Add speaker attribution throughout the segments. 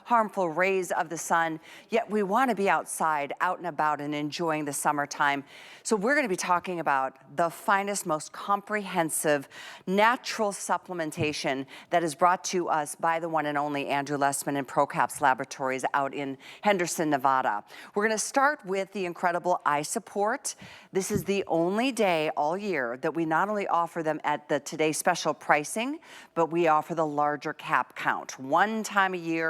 Speaker 1: harmful rays of the sun, yet we want to be outside, out and about, and enjoying the summertime. So we're going to be talking about the finest, most comprehensive natural supplementation that is brought to us by the one and only Andrew Lessman and ProCaps Laboratories out in Henderson, Nevada. We're going to start with the incredible Eye Support. This is the only day all year that we not only offer them at the Today Special pricing, but we offer the larger cap count. One time a year,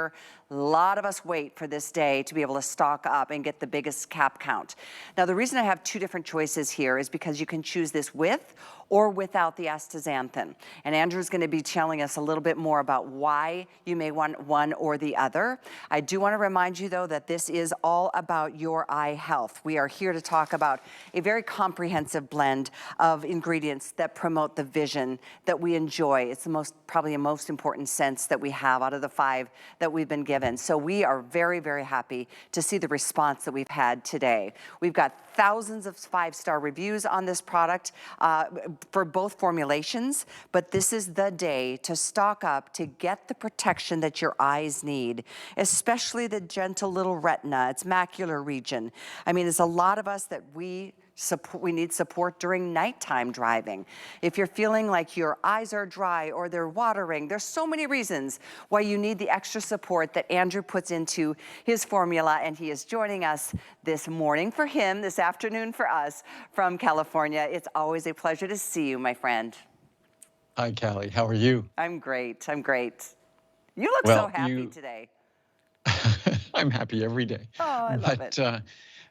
Speaker 1: a lot of us wait for this day to be able to stock up and get the biggest cap count. Now, the reason I have two different choices here is because you can choose this with or without the astaxanthin. And Andrew's going to be telling us a little bit more about why you may want one or the other. I do want to remind you, though, that this is all about your eye health. We are here to talk about a very comprehensive blend of ingredients that promote the vision that we enjoy. It's the probably the most important sense that we have out of the 5 that we've been given. So we are very, very happy to see the response that we've had today. We've got thousands of 5-star reviews on this product for both formulations, but this is the day to stock up to get the protection that your eyes need, especially the gentle little retina, its macular region. I mean, it's a lot of us that we need support during nighttime driving. If you're feeling like your eyes are dry or they're watering, there's so many reasons why you need the extra support that Andrew puts into his formula, and he is joining us this morning for him, this afternoon for us from California. It's always a pleasure to see you, my friend.
Speaker 2: Hi, Callie. How are you?
Speaker 1: I'm great. I'm great. You look so happy today.
Speaker 2: I'm happy every day.
Speaker 1: Oh, I love it.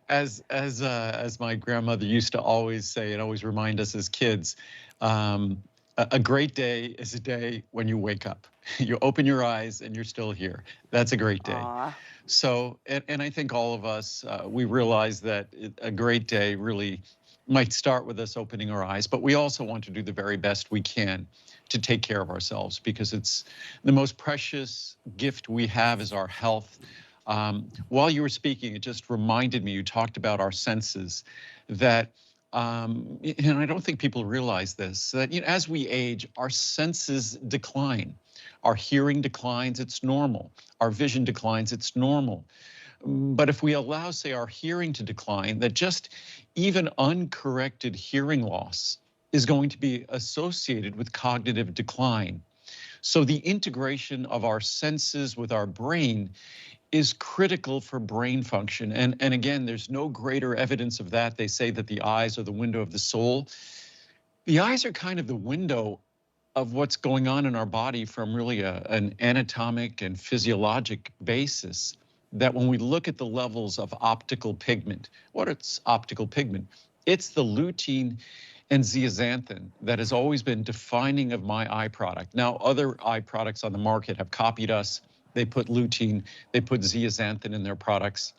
Speaker 2: As my grandmother used to always say and always remind us as kids, a great day is a day when you wake up. You open your eyes and you're still here. That's a great day.
Speaker 1: Aww.
Speaker 2: So, and I think all of us, we realize that a great day really might start with us opening our eyes, but we also want to do the very best we can to take care of ourselves, because it's the most precious gift we have is our health. While you were speaking, it just reminded me, you talked about our senses, that, and I don't think people realize this, that as we age, our senses decline. Our hearing declines, it's normal. Our vision declines, it's normal. But if we allow, say, our hearing to decline, that just even uncorrected hearing loss is going to be associated with cognitive decline. So the integration of our senses with our brain is critical for brain function. And again, there's no greater evidence of that. They say that the eyes are the window of the soul. The eyes are kind of the window of what's going on in our body from really an anatomic and physiologic basis, that when we look at the levels of optical pigment, what is optical pigment? It's the lutein and zeaxanthin that has always been defining of my eye product. Now, other eye products on the market have copied us. They put lutein, they put zeaxanthin in their products.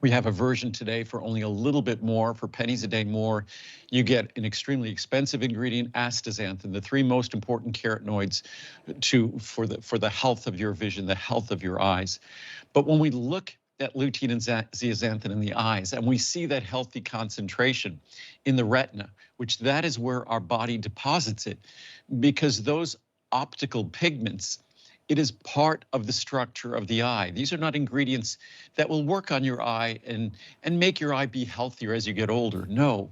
Speaker 2: We have a version today for only a little bit more, for pennies a day more. You get an extremely expensive ingredient, astaxanthin, the 3 most important carotenoids for the health of your vision, the health of your eyes. But when we look at lutein and zeaxanthin in the eyes, and we see that healthy concentration in the retina, which that is where our body deposits it, because those optical pigments, it is part of the structure of the eye. These are not ingredients that will work on your eye and make your eye be healthier as you get older. No,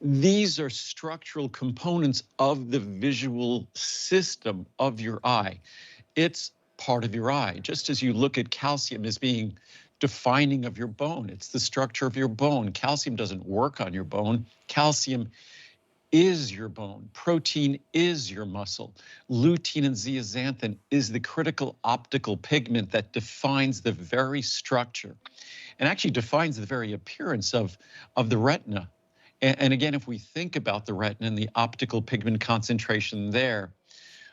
Speaker 2: these are structural components of the visual system of your eye. It's part of your eye, just as you look at calcium as being defining of your bone. It's the structure of your bone. Calcium doesn't work on your bone. Calcium is your bone. Protein is your muscle. Lutein and zeaxanthin is the critical optical pigment that defines the very structure and actually defines the very appearance of the retina. And again, if we think about the retina and the optical pigment concentration there,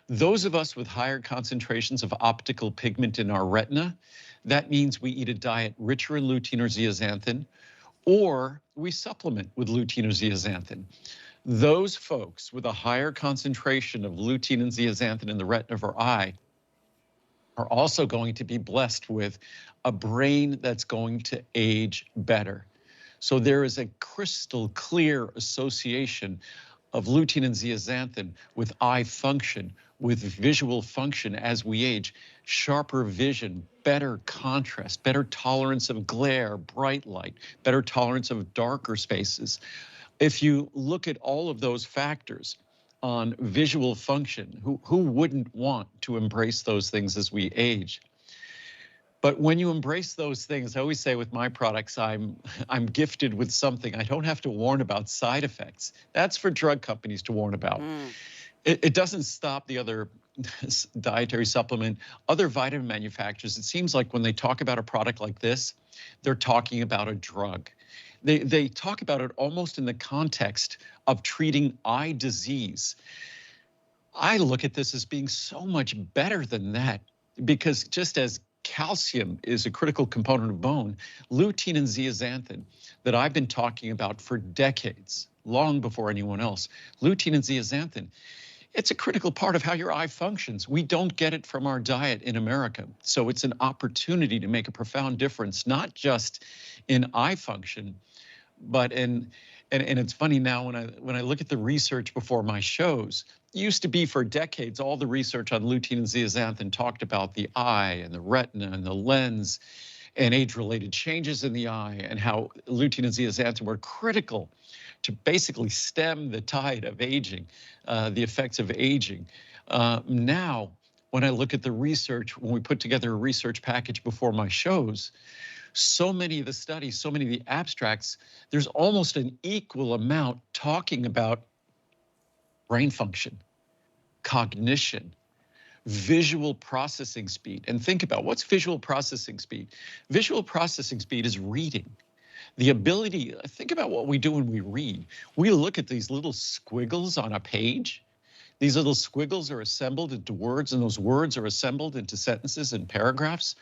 Speaker 2: those of us with higher concentrations of optical pigment in our retina, that means we eat a diet richer in lutein or zeaxanthin, or we supplement with lutein or zeaxanthin. Those folks with a higher concentration of lutein and zeaxanthin in the retina of our eye are also going to be blessed with a brain that's going to age better. So there is a crystal clear association of lutein and zeaxanthin with eye function, with visual function as we age, sharper vision, better contrast, better tolerance of glare, bright light, better tolerance of darker spaces. If you look at all of those factors on visual function, who wouldn't want to embrace those things as we age? But when you embrace those things, I always say with my products, I'm gifted with something. I don't have to warn about side effects. That's for drug companies to warn about. It doesn't stop the other dietary supplement, other vitamin manufacturers. It seems like when they talk about a product like this, they're talking about a drug. They talk about it almost in the context of treating eye disease. I look at this as being so much better than that, because just as calcium is a critical component of bone, lutein and zeaxanthin that I've been talking about for decades, long before anyone else, lutein and zeaxanthin, it's a critical part of how your eye functions. We don't get it from our diet in America. So it's an opportunity to make a profound difference, not just in eye function, but in, and it's funny now when I look at the research before my shows, it used to be for decades, all the research on lutein and zeaxanthin talked about the eye and the retina and the lens and age-related changes in the eye, and how lutein and zeaxanthin were critical to basically stem the tide of aging, the effects of aging. Now, when I look at the research, when we put together a research package before my shows, so many of the studies, so many of the abstracts, there's almost an equal amount talking about brain function, cognition, visual processing speed. And think about, what's visual processing speed? Visual processing speed is reading. The ability, think about what we do when we read. We look at these little squiggles on a page. These little squiggles are assembled into words, and those words are assembled into sentences and paragraphs.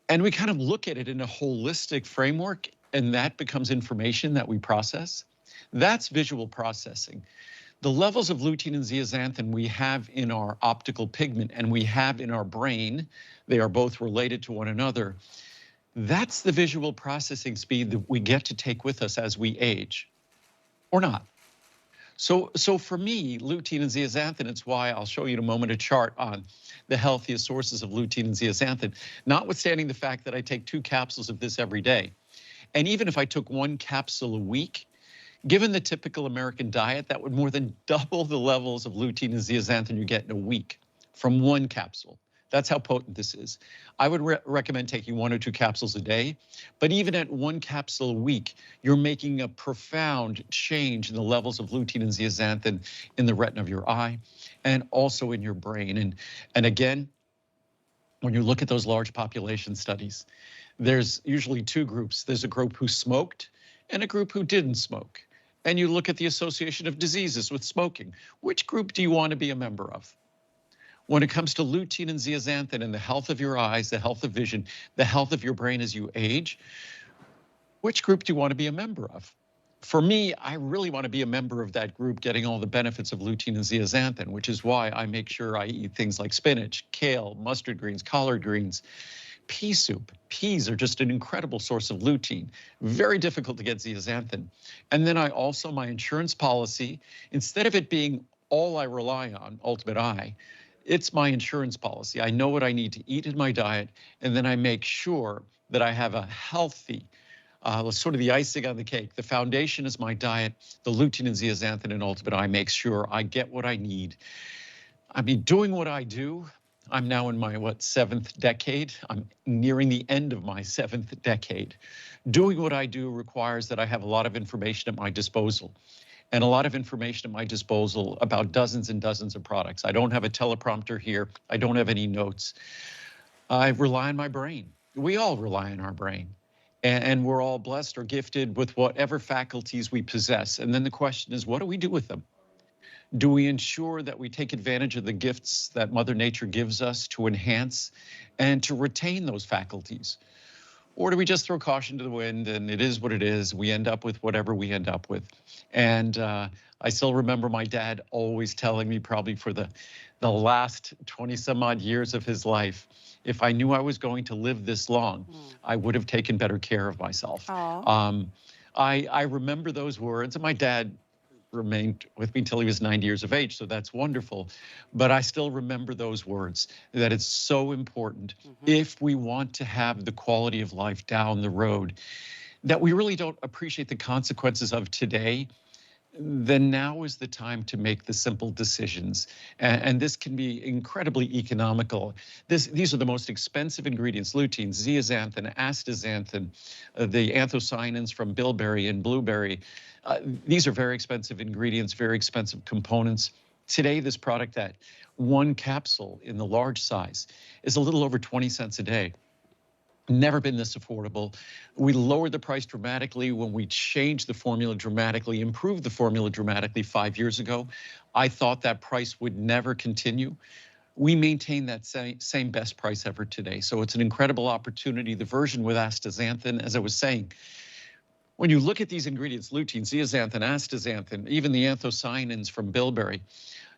Speaker 2: And we kind of look at it in a holistic framework, and that becomes information that we process. That's visual processing. The levels of lutein and zeaxanthin we have in our optical pigment and we have in our brain, they are both related to one another. That's the visual processing speed that we get to take with us as we age, or not. So for me, lutein and zeaxanthin, it's why I'll show you in a moment a chart on the healthiest sources of lutein and zeaxanthin, notwithstanding the fact that I take 2 capsules of this every day. And even if I took 1 capsule a week, given the typical American diet, that would more than double the levels of lutein and zeaxanthin you get in a week from 1 capsule. That's how potent this is. I would recommend taking 1 or 2 capsules a day, but even at 1 capsule a week, you're making a profound change in the levels of lutein and zeaxanthin in the retina of your eye and also in your brain. And again, when you look at those large population studies, there's usually 2 groups. There's a group who smoked and a group who didn't smoke. And you look at the association of diseases with smoking. Which group do you want to be a member of? When it comes to lutein and zeaxanthin and the health of your eyes, the health of vision, the health of your brain as you age, which group do you want to be a member of? For me, I really want to be a member of that group getting all the benefits of lutein and zeaxanthin, which is why I make sure I eat things like spinach, kale, mustard greens, collard greens, pea soup. Peas are just an incredible source of lutein. Very difficult to get zeaxanthin. And then I also, my insurance policy, instead of it being all I rely on, Ultimate Eye, it's my insurance policy. I know what I need to eat in my diet, and then I make sure that I have a healthy, sort of the icing on the cake. The foundation is my diet. The lutein and zeaxanthin and Ultimate Eye makes sure I get what I need. I mean, doing what I do, I'm now in my, 7th decade? I'm nearing the end of my 7th decade. Doing what I do requires that I have a lot of information at my disposal, and a lot of information at my disposal about dozens and dozens of products. I don't have a teleprompter here. I don't have any notes. I rely on my brain. We all rely on our brain. And we're all blessed or gifted with whatever faculties we possess. And then the question is, what do we do with them? Do we ensure that we take advantage of the gifts that Mother Nature gives us to enhance and to retain those faculties? Or do we just throw caution to the wind and it is what it is? We end up with whatever we end up with. And I still remember my dad always telling me, probably for the last 20 some odd years of his life, if I knew I was going to live this long, I would have taken better care of myself. I remember those words, and my dad remained with me until he was 90 years of age, so that's wonderful. But I still remember those words, that it's so important if we want to have the quality of life down the road that we really don't appreciate the consequences of today, then now is the time to make the simple decisions. And this can be incredibly economical. These are the most expensive ingredients: lutein, zeaxanthin, astaxanthin, the anthocyanins from bilberry and blueberry. These are very expensive ingredients, very expensive components. Today, this product, that one capsule in the large size, is a little over 20 cents a day. Never been this affordable. We lowered the price dramatically when we changed the formula dramatically, improved the formula dramatically 5 years ago. I thought that price would never continue. We maintain that same best price ever today. So it's an incredible opportunity. The version with astaxanthin, as I was saying, when you look at these ingredients, lutein, zeaxanthin, astaxanthin, even the anthocyanins from bilberry,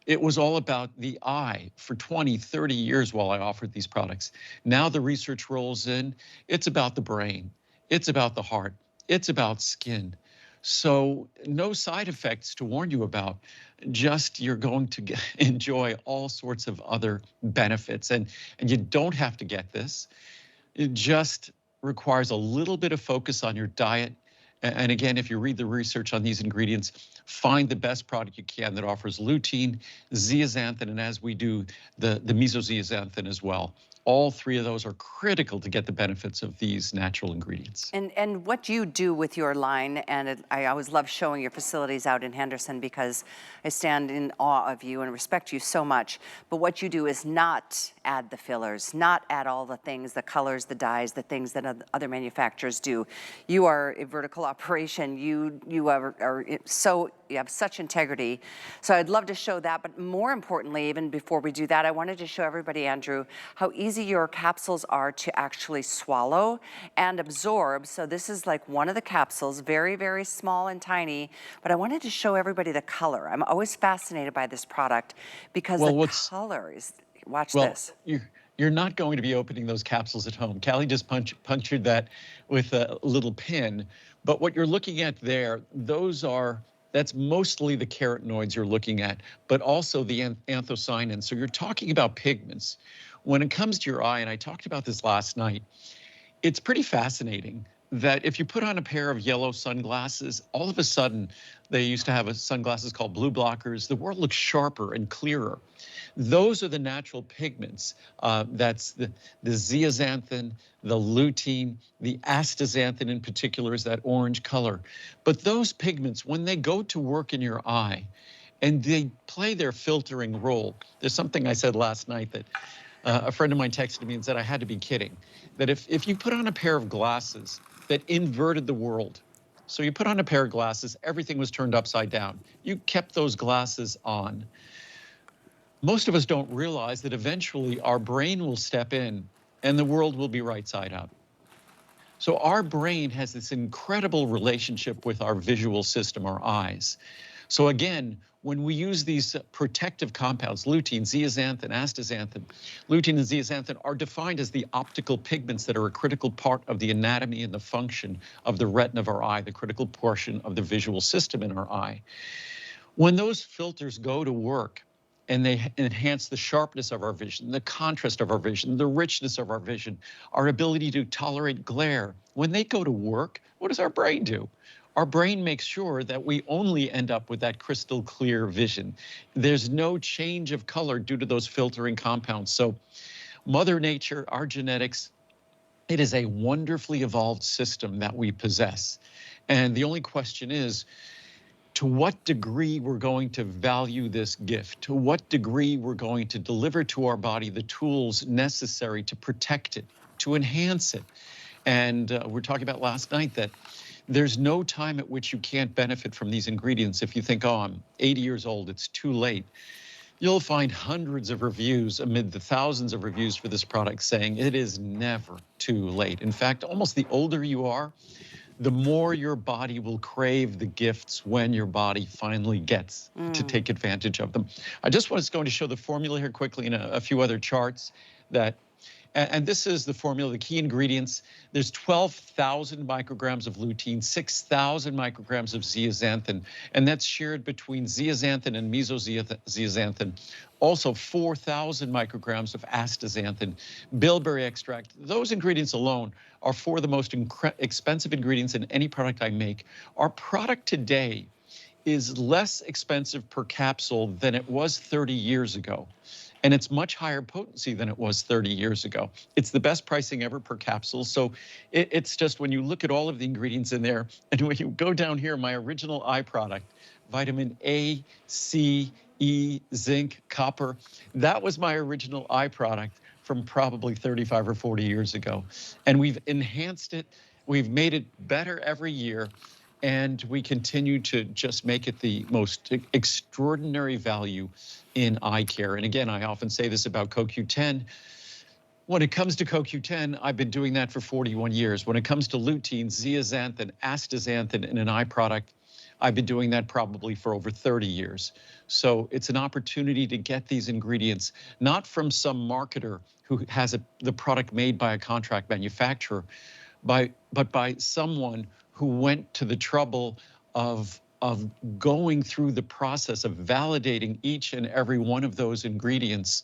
Speaker 2: it was all about the eye for 20, 30 years while I offered these products. Now the research rolls in. It's about the brain. It's about the heart. It's about skin. So no side effects to warn you about. Just you're going to enjoy all sorts of other benefits. And you don't have to get this. It just requires a little bit of focus on your diet. And again, if you read the research on these ingredients, find the best product you can that offers lutein, zeaxanthin, and as we do, the mesozeaxanthin as well. All three of those are critical to get the benefits of these natural ingredients.
Speaker 1: And what you do with your line, and I always love showing your facilities out in Henderson because I stand in awe of you and respect you so much. But what you do is not add the fillers, not add all the things, the colors, the dyes, the things that other manufacturers do. You are a vertical operation. You have such integrity. So I'd love to show that, but more importantly, even before we do that, I wanted to show everybody, Andrew, how easy your capsules are to actually swallow and absorb. So this is like one of the capsules, very, very small and tiny, but I wanted to show everybody the color. I'm always fascinated by this product because the color is, watch this.
Speaker 2: You're not going to be opening those capsules at home. Callie just punctured that with a little pin, but what you're looking at there, that's mostly the carotenoids you're looking at, but also the anthocyanins. So you're talking about pigments. When it comes to your eye, and I talked about this last night, it's pretty fascinating that if you put on a pair of yellow sunglasses, all of a sudden, they used to have sunglasses called blue blockers. The world looks sharper and clearer. Those are the natural pigments. That's the zeaxanthin, the lutein, the astaxanthin in particular is that orange color. But those pigments, when they go to work in your eye and they play their filtering role, there's something I said last night that a friend of mine texted me and said I had to be kidding, that if you put on a pair of glasses that inverted the world, so you put on a pair of glasses, everything was turned upside down. You kept those glasses on. Most of us don't realize that eventually our brain will step in and the world will be right side up. So our brain has this incredible relationship with our visual system, our eyes. So again, when we use these protective compounds, lutein, zeaxanthin, astaxanthin, lutein and zeaxanthin are defined as the optical pigments that are a critical part of the anatomy and the function of the retina of our eye, the critical portion of the visual system in our eye. When those filters go to work and they enhance the sharpness of our vision, the contrast of our vision, the richness of our vision, our ability to tolerate glare, when they go to work, what does our brain do? Our brain makes sure that we only end up with that crystal clear vision. There's no change of color due to those filtering compounds. So Mother Nature, our genetics, it is a wonderfully evolved system that we possess. And the only question is, to what degree we're going to value this gift, to what degree we're going to deliver to our body the tools necessary to protect it, to enhance it. And we're talking about last night that there's no time at which you can't benefit from these ingredients. If you think, oh, I'm 80 years old, it's too late. You'll find hundreds of reviews amid the thousands of reviews for this product saying it is never too late. In fact, almost the older you are, the more your body will crave the gifts when your body finally gets to take advantage of them. I just was going to show the formula here quickly and a few other charts that And this is the formula, the key ingredients. There's 12,000 micrograms of lutein, 6,000 micrograms of zeaxanthin, and that's shared between zeaxanthin and mesozeaxanthin. Also 4,000 micrograms of astaxanthin, bilberry extract. Those ingredients alone are four of the most expensive ingredients in any product I make. Our product today is less expensive per capsule than it was 30 years ago. And it's much higher potency than it was 30 years ago. It's the best pricing ever per capsule. So it's just when you look at all of the ingredients in there, and when you go down here, my original eye product, vitamin A, C, E, zinc, copper, that was my original eye product from probably 35 or 40 years ago. And we've enhanced it. We've made it better every year. And we continue to just make it the most extraordinary value in eye care. And again, I often say this about CoQ10. When it comes to CoQ10, I've been doing that for 41 years. When it comes to lutein, zeaxanthin, astaxanthin in an eye product, I've been doing that probably for over 30 years. So it's an opportunity to get these ingredients, not from some marketer who has the product made by a contract manufacturer, but by someone who went to the trouble of going through the process of validating each and every one of those ingredients.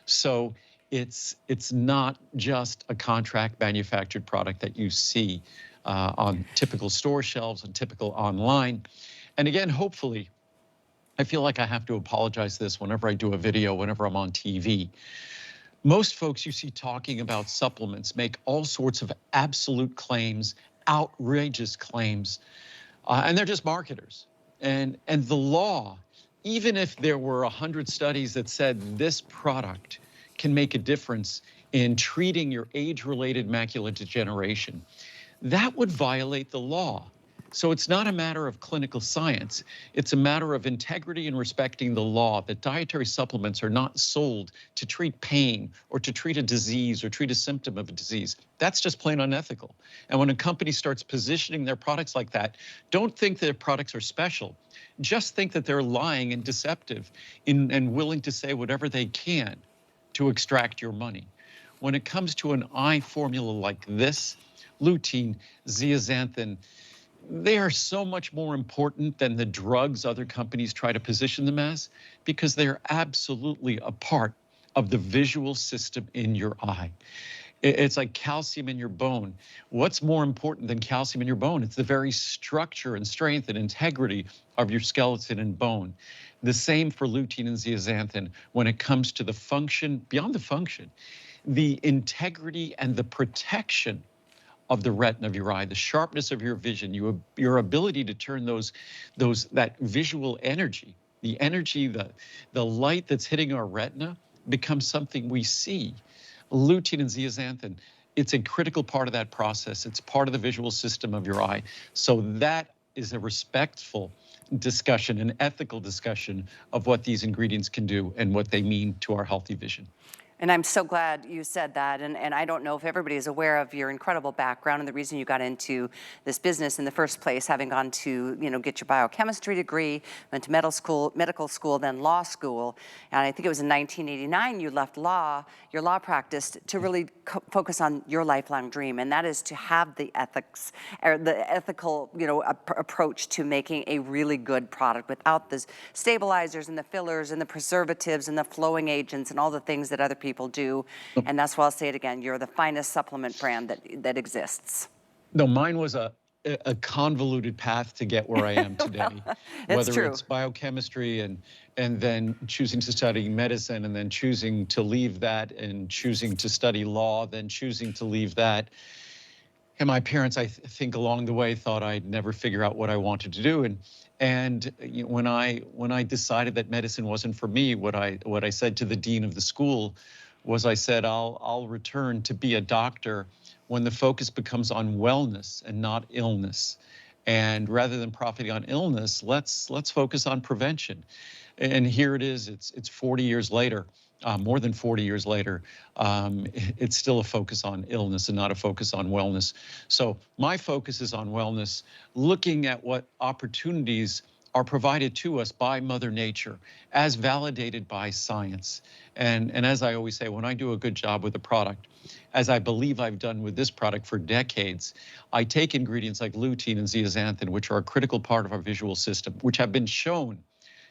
Speaker 2: So it's not just a contract manufactured product that you see on typical store shelves and typical online. And again, hopefully, I feel like I have to apologize this whenever I do a video, whenever I'm on TV. Most folks you see talking about supplements make all sorts of absolute claims, outrageous claims, and they're just marketers. And the law, even if there were 100 studies that said this product can make a difference in treating your age-related macular degeneration, that would violate the law. So it's not a matter of clinical science. It's a matter of integrity and respecting the law, that dietary supplements are not sold to treat pain or to treat a disease or treat a symptom of a disease. That's just plain unethical. And when a company starts positioning their products like that, don't think their products are special. Just think that they're lying and deceptive and willing to say whatever they can to extract your money. When it comes to an eye formula like this, lutein, zeaxanthin, they are so much more important than the drugs other companies try to position them as, because they're absolutely a part of the visual system in your eye. It's like calcium in your bone. What's more important than calcium in your bone? It's the very structure and strength and integrity of your skeleton and bone. The same for lutein and zeaxanthin when it comes to the function, beyond the function, the integrity and the protection of the retina of your eye, the sharpness of your vision, your ability to turn that visual energy, the light that's hitting our retina becomes something we see. Lutein and zeaxanthin, it's a critical part of that process. It's part of the visual system of your eye. So that is a respectful discussion, an ethical discussion of what these ingredients can do and what they mean to our healthy vision.
Speaker 1: And I'm so glad you said that. And I don't know if everybody is aware of your incredible background and the reason you got into this business in the first place, having gone to, get your biochemistry degree, went to medical school, then law school. And I think it was in 1989 you left your law practice to really focus on your lifelong dream. And that is to have the ethics or the ethical, approach to making a really good product without the stabilizers and the fillers and the preservatives and the flowing agents and all the things that other people do. And that's why I'll say it again, you're the finest supplement brand that exists.
Speaker 2: No, mine was a convoluted path to get where I am today. Whether it's biochemistry and then choosing to study medicine and then choosing to leave that and choosing to study law, then choosing to leave that. And my parents, I think along the way, thought I'd never figure out what I wanted to do. And when I decided that medicine wasn't for me, what I said to the dean of the school was, I said, I'll return to be a doctor when the focus becomes on wellness and not illness. And rather than profiting on illness, let's focus on prevention. And here it is. It's 40 years later. More than 40 years later, it's still a focus on illness and not a focus on wellness. So my focus is on wellness, looking at what opportunities are provided to us by Mother Nature as validated by science. And as I always say, when I do a good job with a product, as I believe I've done with this product for decades, I take ingredients like lutein and zeaxanthin, which are a critical part of our visual system, which have been shown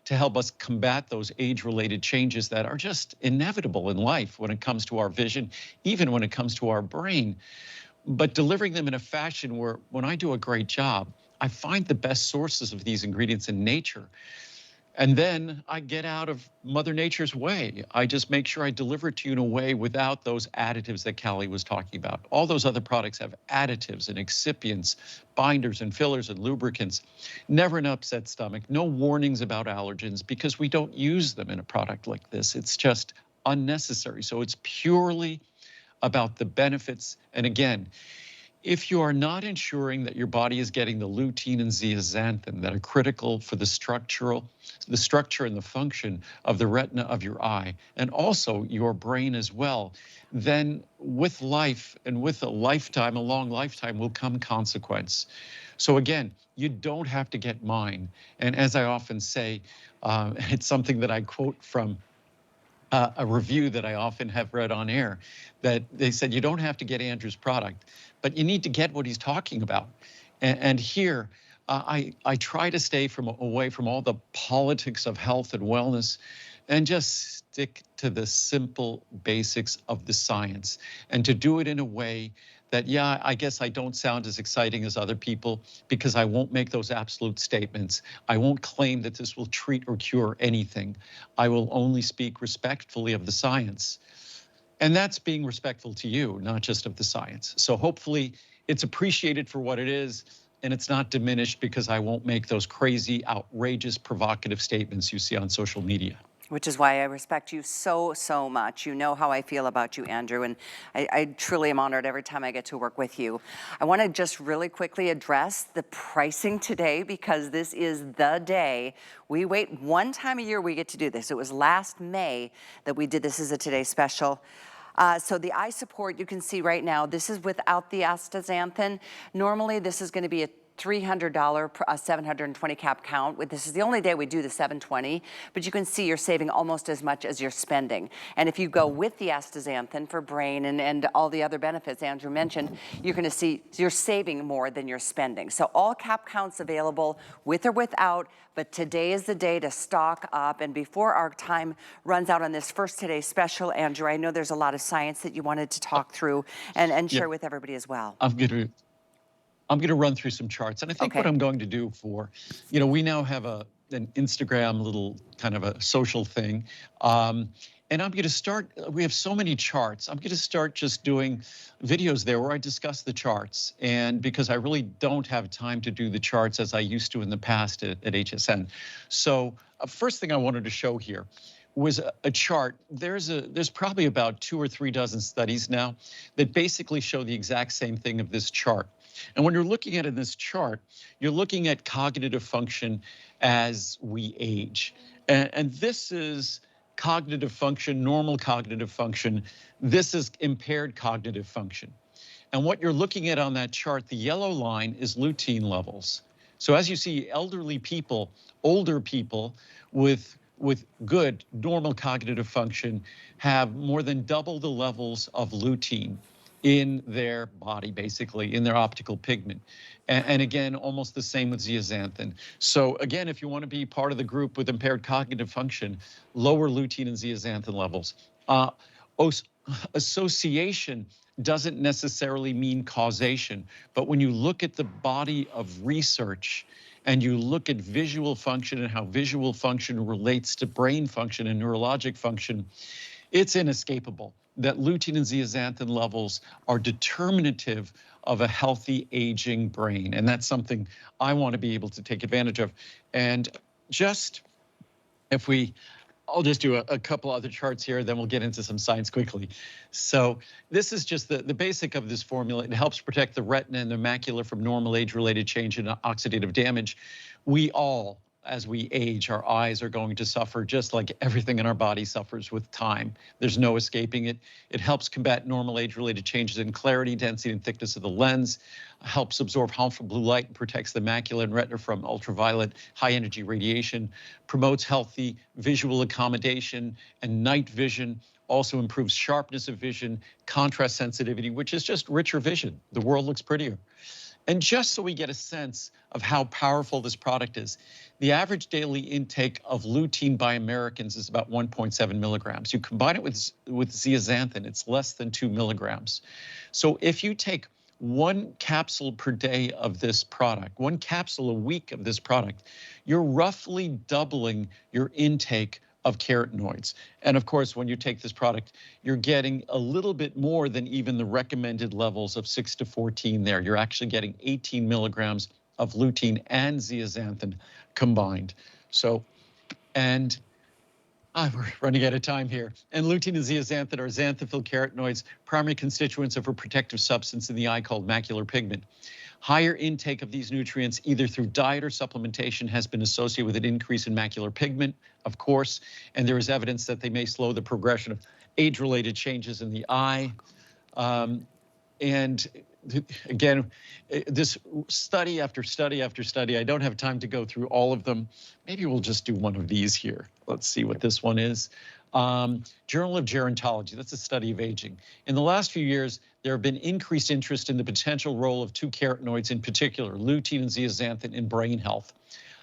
Speaker 2: to help us combat those age-related changes that are just inevitable in life when it comes to our vision, even when it comes to our brain, but delivering them in a fashion where when I do a great job, I find the best sources of these ingredients in nature. And then I get out of Mother Nature's way. I just make sure I deliver it to you in a way without those additives that Callie was talking about. All those other products have additives and excipients, binders and fillers and lubricants. Never an upset stomach, no warnings about allergens because we don't use them in a product like this. It's just unnecessary. So it's purely about the benefits. And again, if you are not ensuring that your body is getting the lutein and zeaxanthin that are critical for the structure and the function of the retina of your eye, and also your brain as well, then with life and with a long lifetime will come consequence. So again, you don't have to get mine. And as I often say, it's something that I quote from a review that I often have read on air, that they said, you don't have to get Andrew's product, but you need to get what he's talking about. And here, I try to stay away from all the politics of health and wellness and just stick to the simple basics of the science and to do it in a way that, yeah, I guess I don't sound as exciting as other people because I won't make those absolute statements. I won't claim that this will treat or cure anything. I will only speak respectfully of the science. And that's being respectful to you, not just of the science. So hopefully it's appreciated for what it is, and it's not diminished because I won't make those crazy, outrageous, provocative statements you see on social media.
Speaker 1: Which is why I respect you so, so much. You know how I feel about you, Andrew, and I truly am honored every time I get to work with you. I want to just really quickly address the pricing today because this is the day. We wait one time a year we get to do this. It was last May that we did this as a Today Special. So the eye support, you can see right now, this is without the astaxanthin. Normally this is going to be a $300 720 cap count. This is the only day we do the 720, but you can see you're saving almost as much as you're spending. And if you go with the astaxanthin for brain and all the other benefits Andrew mentioned, you're going to see you're saving more than you're spending. So all cap counts available with or without, but today is the day to stock up. And before our time runs out on this first Today Special, Andrew, I know there's a lot of science that you wanted to talk through and share with everybody as well.
Speaker 2: I'm going to run through some charts. And I think what I'm going to do we now have an Instagram little kind of a social thing. And I'm going to start, we have so many charts. I'm going to start just doing videos there where I discuss the charts. And because I really don't have time to do the charts as I used to in the past at HSN. So first thing I wanted to show here was a chart. There's probably about 2 or 3 dozen studies now that basically show the exact same thing of this chart. And when you're looking at it in this chart, you're looking at cognitive function as we age. And this is cognitive function, normal cognitive function. This is impaired cognitive function. And what you're looking at on that chart, the yellow line is lutein levels. So as you see, elderly people, older people with good normal cognitive function have more than double the levels of lutein in their body, basically, in their optical pigment. And again, almost the same with zeaxanthin. So again, if you want to be part of the group with impaired cognitive function, lower lutein and zeaxanthin levels. Association doesn't necessarily mean causation, but when you look at the body of research and you look at visual function and how visual function relates to brain function and neurologic function, it's inescapable that lutein and zeaxanthin levels are determinative of a healthy aging brain. And that's something I want to be able to take advantage of. And just I'll just do a couple other charts here, then we'll get into some science quickly. So this is just the basic of this formula. It helps protect the retina and the macula from normal age-related change and oxidative damage. We all, as we age, our eyes are going to suffer just like everything in our body suffers with time. There's no escaping it. It helps combat normal age-related changes in clarity, density, and thickness of the lens, helps absorb harmful blue light and protects the macula and retina from ultraviolet high-energy radiation, promotes healthy visual accommodation and night vision, also improves sharpness of vision, contrast sensitivity, which is just richer vision. The world looks prettier. And just so we get a sense of how powerful this product is, the average daily intake of lutein by Americans is about 1.7 milligrams. You combine it with zeaxanthin, it's less than 2 milligrams. So if you take one capsule per day of this product, one capsule a week of this product, you're roughly doubling your intake of carotenoids. And of course, when you take this product, you're getting a little bit more than even the recommended levels of 6 to 14 there. You're actually getting 18 milligrams of lutein and zeaxanthin combined. So, and we're running out of time here. And lutein and zeaxanthin are xanthophyll carotenoids, primary constituents of a protective substance in the eye called macular pigment. Higher intake of these nutrients, either through diet or supplementation, has been associated with an increase in macular pigment, of course, and there is evidence that they may slow the progression of age-related changes in the eye. And again, this study after study after study, I don't have time to go through all of them. Maybe we'll just do one of these here. Let's see what this one is. Journal of Gerontology, that's a study of aging. In the last few years, there have been increased interest in the potential role of two carotenoids in particular, lutein and zeaxanthin, in brain health.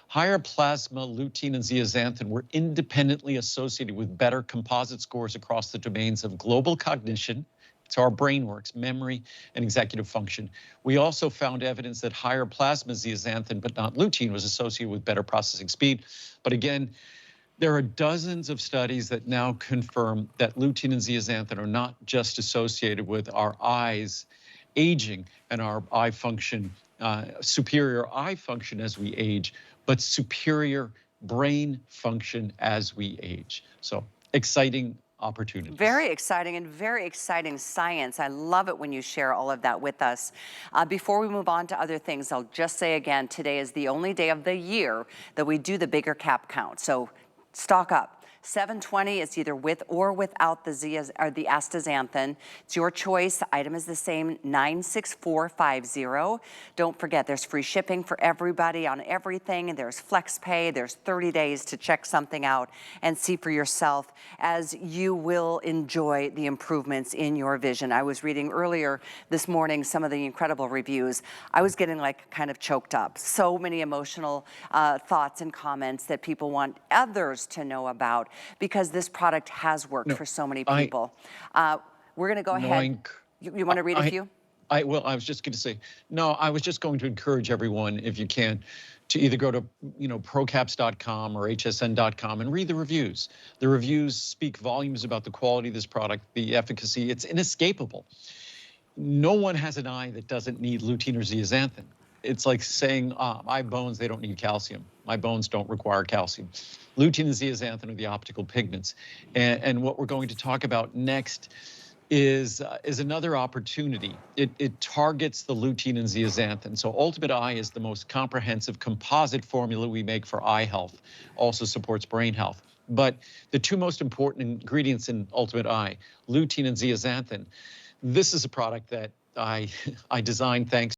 Speaker 2: Higher plasma lutein and zeaxanthin were independently associated with better composite scores across the domains of global cognition, it's how our brain works, memory, and executive function. We also found evidence that higher plasma zeaxanthin, but not lutein, was associated with better processing speed. But again, there are dozens of studies that now confirm that lutein and zeaxanthin are not just associated with our eyes aging and our eye function, superior eye function as we age, but superior brain function as we age. So exciting opportunities.
Speaker 1: Very exciting and very exciting science. I love it when you share all of that with us. Before we move on to other things, I'll just say again, today is the only day of the year that we do the bigger cap count. So stock up. 720 is either with or without the astaxanthin. It's your choice. The item is the same, 96450. Don't forget, there's free shipping for everybody on everything, and there's flex pay. There's 30 days to check something out and see for yourself, as you will enjoy the improvements in your vision. I was reading earlier this morning some of the incredible reviews. I was getting like kind of choked up. So many emotional thoughts and comments that people want others to know about, because this product has worked for so many people. We're going to go ahead. You want to read a few?
Speaker 2: Well, I was just going to say, no, I was just going to encourage everyone, if you can, to either go to, procaps.com or hsn.com and read the reviews. The reviews speak volumes about the quality of this product, the efficacy. It's inescapable. No one has an eye that doesn't need lutein or zeaxanthin. It's like saying, my bones, they don't need calcium. My bones don't require calcium. Lutein and zeaxanthin are the optical pigments. And what we're going to talk about next is another opportunity. It targets the lutein and zeaxanthin. So Ultimate Eye is the most comprehensive composite formula we make for eye health, also supports brain health. But the two most important ingredients in Ultimate Eye, lutein and zeaxanthin, this is a product that I designed thanks